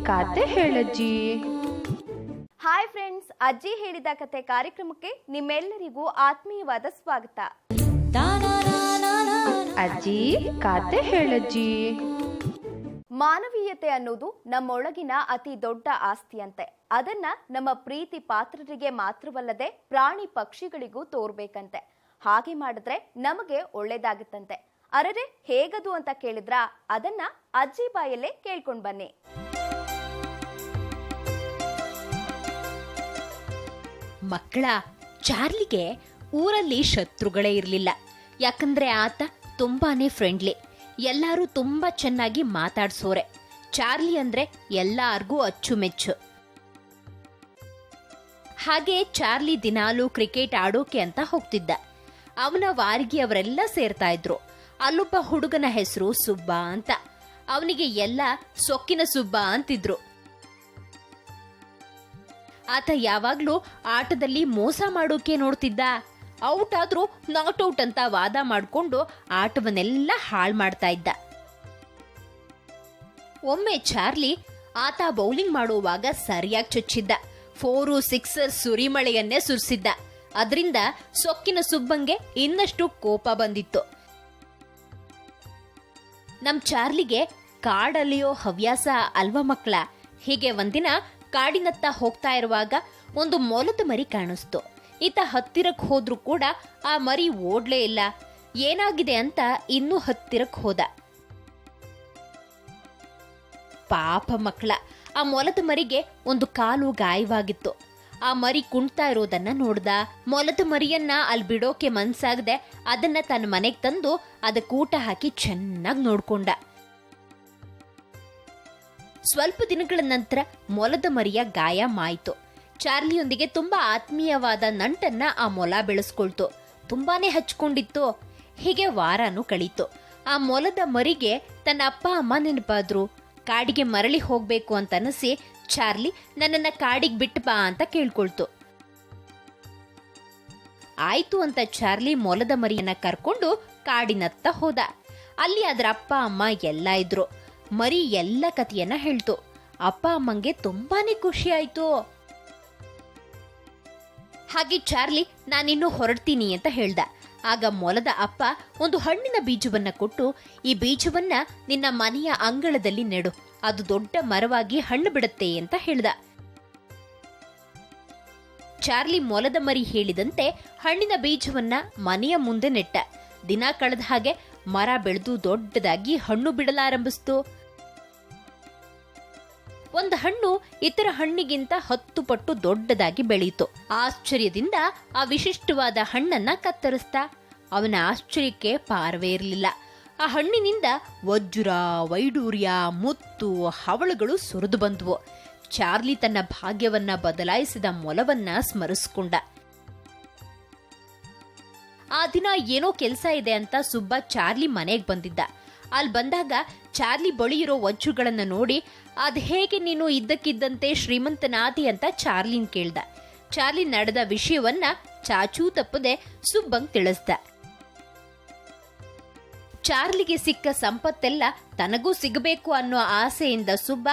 ಕಾತೆ ಹೇಳಜ್ಜಿ. Hi friends, ಅಜ್ಜಿ ಹೇಳಿದ ಕತೆ ಕಾರ್ಯಕ್ರಮಕ್ಕೆ ನಿಮ್ಮೆಲ್ಲರಿಗೂ ಆತ್ಮೀಯವಾದ ಸ್ವಾಗತ. ಅಜ್ಜಿ ಕಾತೆ ಹೇಳಜ್ಜಿ. ಮಾನವೀಯತೆ ಅನ್ನೋದು ನಮ್ಮೊಳಗಿನ ಅತಿ ದೊಡ್ಡ ಆಸ್ತಿಯಂತೆ. ಅದನ್ನ ನಮ್ಮ ಪ್ರೀತಿ ಪಾತ್ರರಿಗೆ ಮಾತ್ರವಲ್ಲದೆ ಪ್ರಾಣಿ ಪಕ್ಷಿಗಳಿಗೂ ತೋರ್ಬೇಕಂತೆ. ಹಾಗೆ ಮಾಡಿದ್ರೆ ನಮಗೆ ಒಳ್ಳೇದಾಗುತ್ತಂತೆ. ಅರರೆ, ಹೇಗದು ಅಂತ ಕೇಳಿದ್ರ ಅದನ್ನ ಅಜ್ಜಿ ಬಾಯಲ್ಲೇ ಕೇಳ್ಕೊಂಡ್ ಬನ್ನಿ. ಮಕ್ಕಳ, ಚಾರ್ಲಿಗೆ ಊರಲ್ಲಿ ಶತ್ರುಗಳೇ ಇರಲಿಲ್ಲ. ಯಾಕಂದ್ರೆ ಆತ ತುಂಬಾನೇ ಫ್ರೆಂಡ್ಲಿ, ಎಲ್ಲರೂ ತುಂಬಾ ಚೆನ್ನಾಗಿ ಮಾತಾಡ್ಸೋರೆ. ಚಾರ್ಲಿ ಅಂದ್ರೆ ಎಲ್ಲಾರ್ಗೂ ಅಚ್ಚುಮೆಚ್ಚು. ಹಾಗೆ ಚಾರ್ಲಿ ದಿನಾಲೂ ಕ್ರಿಕೆಟ್ ಆಡೋಕೆ ಅಂತ ಹೋಗ್ತಿದ್ದ. ಅವನ ವಾರಿಗೆ ಅವರೆಲ್ಲ ಸೇರ್ತಾ ಇದ್ರು. ಅಲ್ಲೊಬ್ಬ ಹುಡುಗನ ಹೆಸರು ಸುಬ್ಬ ಅಂತ. ಅವನಿಗೆ ಎಲ್ಲ ಸೊಕ್ಕಿನ ಸುಬ್ಬ ಅಂತಿದ್ರು. ಆತ ಯಾವಾಗ್ಲೂ ಆಟದಲ್ಲಿ ಮೋಸ ಮಾಡೋಕೆ ನೋಡ್ತಿದ್ದ. ಔಟ್ ಆದ್ರೂ ನಾಟ್ ಔಟ್ ಅಂತ ವಾದ ಮಾಡ್ಕೊಂಡು ಆಟವನ್ನೆಲ್ಲ ಹಾಳು ಮಾಡ್ತಾ ಇದ್ದ. ಒಮ್ಮೆ ಚಾರ್ಲಿ ಆತ ಬೌಲಿಂಗ್ ಮಾಡುವಾಗ ಸರಿಯಾಗಿ ಚುಚ್ಚಿದ್ದ. 4, 6 ಸುರಿಮಳೆಯನ್ನೇ ಸುರಿಸಿದ್ದ. ಅದರಿಂದ ಸೊಕ್ಕಿನ ಸುಬ್ಬಂಗೆ ಇನ್ನಷ್ಟು ಕೋಪ ಬಂದಿತ್ತು. ನಮ್ ಚಾರ್ಲಿಗೆ ಕಾಡಲ್ಲಿಯೋ ಹವ್ಯಾಸ ಅಲ್ವಾ ಮಕ್ಕಳ. ಹೀಗೆ ಒಂದಿನ ಕಾಡಿನತ್ತ ಹೋಗ್ತಾ ಇರುವಾಗ ಒಂದು ಮೊಲದ ಮರಿ ಕಾಣಿಸ್ತು. ಈತ ಹತ್ತಿರಕ್ಕೆ ಹೋದ್ರೂ ಕೂಡ ಆ ಮರಿ ಓಡ್ಲೇ ಇಲ್ಲ. ಏನಾಗಿದೆ ಅಂತ ಇನ್ನೂ ಹತ್ತಿರಕ್ಕೆ ಹೋದ. ಪಾಪ ಮಕ್ಕಳ, ಆ ಮೊಲದ ಮರಿಗೆ ಒಂದು ಕಾಲು ಗಾಯವಾಗಿತ್ತು. ಆ ಮರಿ ಕುಣ್ತಾ ಇರೋದನ್ನ ನೋಡ್ದ. ಮೊಲದ ಮರಿಯನ್ನ ಅಲ್ಲಿ ಬಿಡೋಕೆ ಮನ್ಸಾಗದೆ ಅದನ್ನ ತನ್ನ ಮನೆಗೆ ತಂದು ಅದಕ್ಕೆ ಊಟ ಹಾಕಿ ಚೆನ್ನಾಗಿ ನೋಡ್ಕೊಂಡ. ಸ್ವಲ್ಪ ದಿನಗಳ ನಂತರ ಮೊಲದ ಮರಿಯ ಗಾಯ ಮಾಯಿತು. ಚಾರ್ಲಿಯೊಂದಿಗೆ ತುಂಬಾ ಆತ್ಮೀಯವಾದ ನಂಟನ್ನ ಆ ಮೊಲ ಬೆಳೆಸ್ಕೊಳ್ತು. ತುಂಬಾನೇ ಹಚ್ಕೊಂಡಿತ್ತು. ಹೀಗೆ ವಾರನೂ ಕಳೀತು. ಆ ಮೊಲದ ಮರಿಗೆ ತನ್ನ ಅಪ್ಪ ಅಮ್ಮ ನೆನಪಾದ್ರು. ಕಾಡಿಗೆ ಮರಳಿ ಹೋಗ್ಬೇಕು ಅಂತ ಅನಿಸಿ ಚಾರ್ಲಿ ನನ್ನನ್ನ ಕಾಡಿಗೆ ಬಿಟ್ಟು ಬಾ ಅಂತ ಕೇಳ್ಕೊಳ್ತು. ಆಯ್ತು ಅಂತ ಚಾರ್ಲಿ ಮೊಲದ ಮರಿಯನ್ನ ಕರ್ಕೊಂಡು ಕಾಡಿನತ್ತ ಹೋದ. ಅಲ್ಲಿ ಅದರ ಅಪ್ಪ ಅಮ್ಮ ಎಲ್ಲ ಇದ್ರು. ಮರಿ ಎಲ್ಲ ಕಥೆಯನ್ನ ಹೇಳ್ತು. ಅಪ್ಪ ಅಮ್ಮಂಗೆ ತುಂಬಾನೇ ಖುಷಿ ಆಯ್ತು. ಹಾಗೆ ಚಾರ್ಲಿ ನಾನಿನ್ನು ಹೊರಡ್ತೀನಿ ಅಂತ ಹೇಳ್ದ. ಆಗ ಮೊಲದ ಅಪ್ಪ ಒಂದು ಹಣ್ಣಿನ ಬೀಜವನ್ನ ಕೊಟ್ಟು, ಈ ಬೀಜವನ್ನ ನಿನ್ನ ಮನೆಯ ಅಂಗಳದಲ್ಲಿ ನೆಡು, ಅದು ದೊಡ್ಡ ಮರವಾಗಿ ಹಣ್ಣು ಬಿಡುತ್ತೆ ಅಂತ ಹೇಳ್ದ. ಚಾರ್ಲಿ ಮೊಲದ ಮರಿ ಹೇಳಿದಂತೆ ಹಣ್ಣಿನ ಬೀಜವನ್ನ ಮನೆಯ ಮುಂದೆ ನೆಟ್ಟ. ದಿನ ಕಳೆದ ಹಾಗೆ ಮರ ಬೆಳೆದು ದೊಡ್ಡದಾಗಿ ಹಣ್ಣು ಬಿಡಲಾರಂಭಿಸ್ತು. ಒಂದು ಹಣ್ಣು ಇತರ ಹಣ್ಣಿಗಿಂತ 10 ಪಟ್ಟು ದೊಡ್ಡದಾಗಿ ಬೆಳೆಯಿತು. ಆಶ್ಚರ್ಯದಿಂದ ಆ ವಿಶಿಷ್ಟವಾದ ಹಣ್ಣನ್ನ ಕತ್ತರಿಸ್ತಾ. ಅವನ ಆಶ್ಚರ್ಯಕ್ಕೆ ಪಾರವೇ ಇರಲಿಲ್ಲ. ಆ ಹಣ್ಣಿನಿಂದ ವಜ್ರ, ವೈಡೂರ್ಯ, ಮುತ್ತು, ಹವಳುಗಳು ಸುರಿದು ಬಂದವು. ಚಾರ್ಲಿ ತನ್ನ ಭಾಗ್ಯವನ್ನ ಬದಲಾಯಿಸಿದ ಮೊಲವನ್ನ ಸ್ಮರಿಸಿಕೊಂಡ. ಆ ದಿನ ಏನೋ ಕೆಲಸ ಇದೆ ಅಂತ ಸುಬ್ಬ ಚಾರ್ಲಿ ಮನೆಗೆ ಬಂದಿದ್ದ. ಅಲ್ಲಿ ಬಂದಾಗ ಚಾರ್ಲಿ ಬಳಿ ಇರೋ ವಜ್ರಗಳನ್ನ ನೋಡಿ, ಅದ್ ಹೇಗೆ ನೀನು ಇದ್ದಕ್ಕಿದ್ದಂತೆ ಶ್ರೀಮಂತನಾದಿ ಅಂತ ಚಾರ್ಲಿನ್ ಕೇಳ್ದ. ಚಾರ್ಲಿ ನಡೆದ ವಿಷಯವನ್ನ ಚಾಚೂ ತಪ್ಪದೆ ಸುಬ್ಬಂಗ್ ತಿಳಿಸ್ದ. ಚಾರ್ಲಿಗೆ ಸಿಕ್ಕ ಸಂಪತ್ತೆಲ್ಲ ತನಗೂ ಸಿಗಬೇಕು ಅನ್ನೋ ಆಸೆಯಿಂದ ಸುಬ್ಬ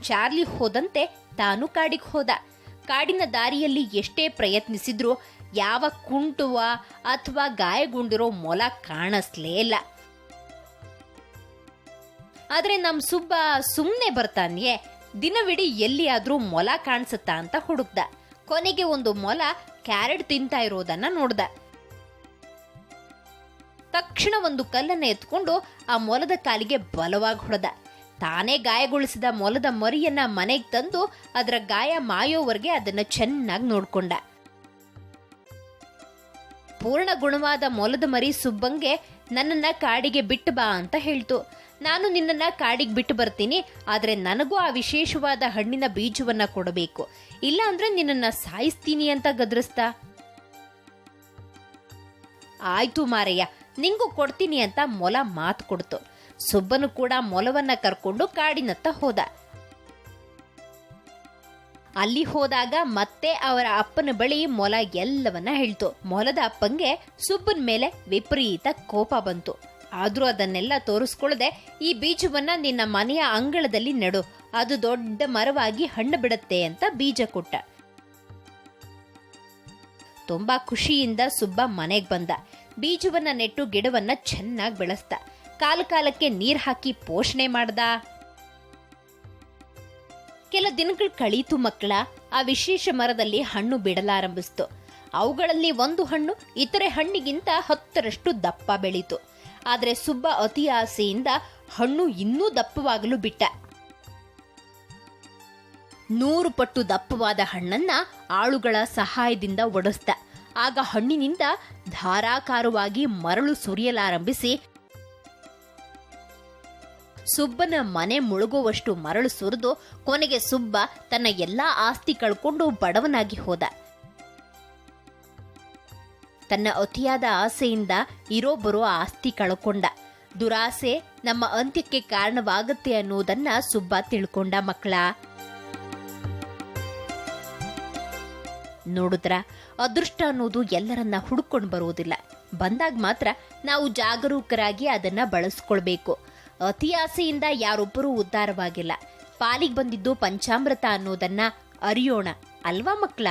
ಚಾರ್ಲಿ ಹೋದಂತೆ ತಾನು ಕಾಡಿಗೆ ಹೋದ. ಕಾಡಿನ ದಾರಿಯಲ್ಲಿ ಎಷ್ಟೇ ಪ್ರಯತ್ನಿಸಿದ್ರೂ ಯಾವ ಕುಂಟುವ ಅಥವಾ ಗಾಯಗೊಂಡಿರೋ ಮೊಲ ಕಾಣಿಸ್ಲೇ ಇಲ್ಲ. ಆದ್ರೆ ನಮ್ ಸುಬ್ಬ ಸುಮ್ನೆ ಬರ್ತಾನೆ. ದಿನವಿಡೀ ಎಲ್ಲಿಯಾದ್ರೂ ಮೊಲ ಕಾಣಿಸುತ್ತಾ ಅಂತ ಹುಡುಕ್ದ. ಕೊನೆಗೆ ಒಂದು ಮೊಲ ಕ್ಯಾರೆಟ್ ತಿಂತಾ ಇರೋದನ್ನ ನೋಡ್ದ. ತಕ್ಷಣ ಒಂದು ಕಲ್ಲನ್ನ ಎತ್ಕೊಂಡು ಆ ಮೊಲದ ಕಾಲಿಗೆ ಬಲವಾಗಿ ಹೊಡೆದ. ತಾನೇ ಗಾಯಗೊಳಿಸಿದ ಮೊಲದ ಮರಿಯನ್ನ ಮನೆಗೆ ತಂದು ಅದರ ಗಾಯ ಮಾಯೋವರೆಗೆ ಅದನ್ನ ಚೆನ್ನಾಗಿ ನೋಡ್ಕೊಂಡ. ಪೂರ್ಣ ಗುಣವಾದ ಮೊಲದ ಮರಿ ಸುಬ್ಬಂಗೆ ನನ್ನನ್ನ ಕಾಡಿಗೆ ಬಿಟ್ಟು ಬಾ ಅಂತ ಹೇಳ್ತು. ನಾನು ನಿನ್ನನ್ನ ಕಾಡಿಗೆ ಬಿಟ್ಟು ಬರ್ತೀನಿ, ಆದ್ರೆ ನನಗೂ ಆ ವಿಶೇಷವಾದ ಹಣ್ಣಿನ ಬೀಜವನ್ನ ಕೊಡಬೇಕು, ಇಲ್ಲ ಅಂದ್ರೆ ನಿನ್ನನ್ನ ಸಾಯಿಸ್ತೀನಿ ಅಂತ ಗದರಿಸ್ತ. ಆಯ್ತು ಮಾರಯ್ಯ, ನಿಂಗೂ ಕೊಡ್ತೀನಿ ಅಂತ ಮೊಲ ಮಾತು ಕೊಡ್ತು. ಸುಬ್ಬನು ಕೂಡ ಮೊಲವನ್ನ ಕರ್ಕೊಂಡು ಕಾಡಿನತ್ತ ಹೋದ. ಅಲ್ಲಿ ಹೋದಾಗ ಮತ್ತೆ ಅವರ ಅಪ್ಪನ ಬಳಿ ಮೊಲ ಎಲ್ಲವನ್ನ ಹೇಳ್ತು. ಮೊಲದ ಅಪ್ಪಂಗೆ ಸುಬ್ಬನ ಮೇಲೆ ವಿಪರೀತ ಕೋಪ ಬಂತು. ಆದ್ರೂ ಅದನ್ನೆಲ್ಲ ತೋರಿಸ್ಕೊಳ್ಳದೆ, ಈ ಬೀಜವನ್ನ ನಿನ್ನ ಮನೆಯ ಅಂಗಳದಲ್ಲಿ ನೆಡು, ಅದು ದೊಡ್ಡ ಮರವಾಗಿ ಹಣ್ಣು ಬಿಡುತ್ತೆ ಅಂತ ಬೀಜ ಕೊಟ್ಟ. ತುಂಬಾ ಖುಷಿಯಿಂದ ಸುಬ್ಬ ಮನೆಗ್ ಬಂದ. ಬೀಜವನ್ನ ನೆಟ್ಟು ಗಿಡವನ್ನ ಚೆನ್ನಾಗಿ ಬೆಳೆಸ್ದ. ಕಾಲಕ್ಕೆ ನೀರ್ ಹಾಕಿ ಪೋಷಣೆ ಮಾಡ್ದ. ಕೆಲ ದಿನಗಳು ಕಳೀತು ಮಕ್ಕಳ. ಆ ವಿಶೇಷ ಮರದಲ್ಲಿ ಹಣ್ಣು ಬಿಡಲಾರಂಭಿಸ್ತು. ಅವುಗಳಲ್ಲಿ ಒಂದು ಹಣ್ಣು ಇತರೆ ಹಣ್ಣಿಗಿಂತ 10ರಷ್ಟು ದಪ್ಪ ಬೆಳೀತು. ಆದ್ರೆ ಸುಬ್ಬ ಅತಿ ಆಸೆಯಿಂದ ಹಣ್ಣು ಇನ್ನೂ ದಪ್ಪವಾಗಲು ಬಿಟ್ಟ. 100 ಪಟ್ಟು ದಪ್ಪವಾದ ಹಣ್ಣನ್ನ ಆಳುಗಳ ಸಹಾಯದಿಂದ ಒಡಿಸ್ದ. ಆಗ ಹಣ್ಣಿನಿಂದ ಧಾರಾಕಾರವಾಗಿ ಮರಳು ಸುರಿಯಲಾರಂಭಿಸಿ ಸುಬ್ಬನ ಮನೆ ಮುಳುಗುವಷ್ಟು ಮರಳು ಸುರಿದು ಕೊನೆಗೆ ಸುಬ್ಬ ತನ್ನ ಎಲ್ಲಾ ಆಸ್ತಿ ಕಳ್ಕೊಂಡು ಬಡವನಾಗಿ ಹೋದ. ತನ್ನ ಅತಿಯಾದ ಆಸೆಯಿಂದ ಇರೋ ಬರೋ ಆಸ್ತಿ ಕಳ್ಕೊಂಡ. ದುರಾಸೆ ನಮ್ಮ ಅಂತ್ಯಕ್ಕೆ ಕಾರಣವಾಗುತ್ತೆ ಅನ್ನೋದನ್ನ ಸುಬ್ಬ ತಿಳ್ಕೊಂಡ ಮಕ್ಕಳ. ನೋಡಿದ್ರ, ಅದೃಷ್ಟ ಅನ್ನೋದು ಎಲ್ಲರನ್ನ ಹುಡುಕೊಂಡು ಬರುವುದಿಲ್ಲ. ಬಂದಾಗ ಮಾತ್ರ ನಾವು ಜಾಗರೂಕರಾಗಿ ಅದನ್ನ ಬಳಸ್ಕೊಳ್ಬೇಕು. ಅತಿ ಆಸೆಯಿಂದ ಯಾರೊಬ್ಬರೂ ಉದ್ಧಾರವಾಗಿಲ್ಲ. ಪಾಲಿಗೆ ಬಂದಿದ್ದು ಪಂಚಾಮೃತ ಅನ್ನೋದನ್ನ ಅರಿಯೋಣ ಅಲ್ವಾ ಮಕ್ಕಳ?